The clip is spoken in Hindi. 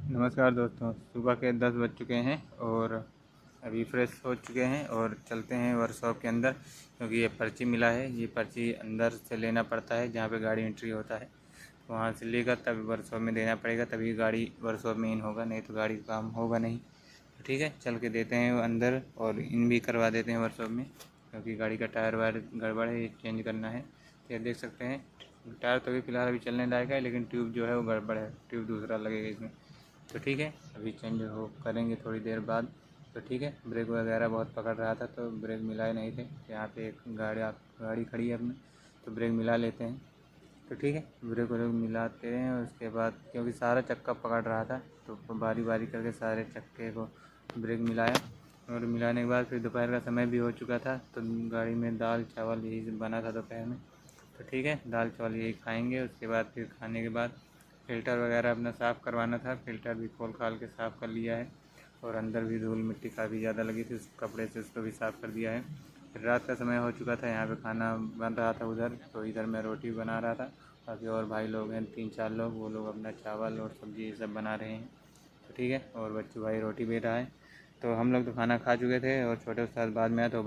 नमस्कार दोस्तों, सुबह के 10 बज चुके हैं और अभी फ्रेश हो चुके हैं और चलते हैं वर्कशॉप के अंदर, क्योंकि ये पर्ची मिला है। ये पर्ची अंदर से लेना पड़ता है जहाँ पे गाड़ी एंट्री होता है, तो वहाँ से लेकर तब वर्कशॉप में देना पड़ेगा, तभी गाड़ी वर्कशॉप में इन होगा, नहीं तो गाड़ी का काम होगा नहीं। तो ठीक है, चल के देते हैं अंदर और इन भी करवा देते हैं वर्कशॉप में, क्योंकि गाड़ी का टायर वायर गड़बड़ है, ये चेंज करना है। तो ये देख सकते हैं, टायर तो अभी फ़िलहाल अभी चलने लायक है, लेकिन ट्यूब जो है वो गड़बड़ है, ट्यूब दूसरा लगेगा इसमें। तो ठीक है, अभी चेंज हो करेंगे थोड़ी देर बाद। तो ठीक है, ब्रेक वगैरह बहुत पकड़ रहा था तो ब्रेक मिलाए नहीं थे। यहाँ पे एक गाड़ी खड़ी है अपनी, तो ब्रेक मिला लेते हैं। तो ठीक है, ब्रेक व्रेक मिलाते हैं और उसके बाद क्योंकि सारा चक्का पकड़ रहा था, तो बारी बारी करके सारे चक्के को ब्रेक मिलाया। और मिलाने के बाद फिर दोपहर का समय भी हो चुका था, तो गाड़ी में दाल चावल यही बना था दोपहर में। तो ठीक है, दाल चावल यही खाएंगे। उसके बाद फिर खाने के बाद फ़िल्टर वगैरह अपना साफ़ करवाना था, फ़िल्टर भी खोल खाल के साफ़ कर लिया है। और अंदर भी धूल मिट्टी काफ़ी ज़्यादा लगी थी, उस कपड़े से उसको भी साफ़ कर दिया है। फिर रात का समय हो चुका था, यहाँ पे खाना बन रहा था उधर, तो इधर मैं रोटी बना रहा था। बाकी और भाई लोग हैं 3-4 लोग, वो लोग अपना चावल और सब्ज़ी ये सब बना रहे हैं। तो ठीक है, और बच्चू भाई रोटी बेल रहा है। तो हम लोग तो खाना खा चुके थे और छोटे उस्ताद बाद में आए तो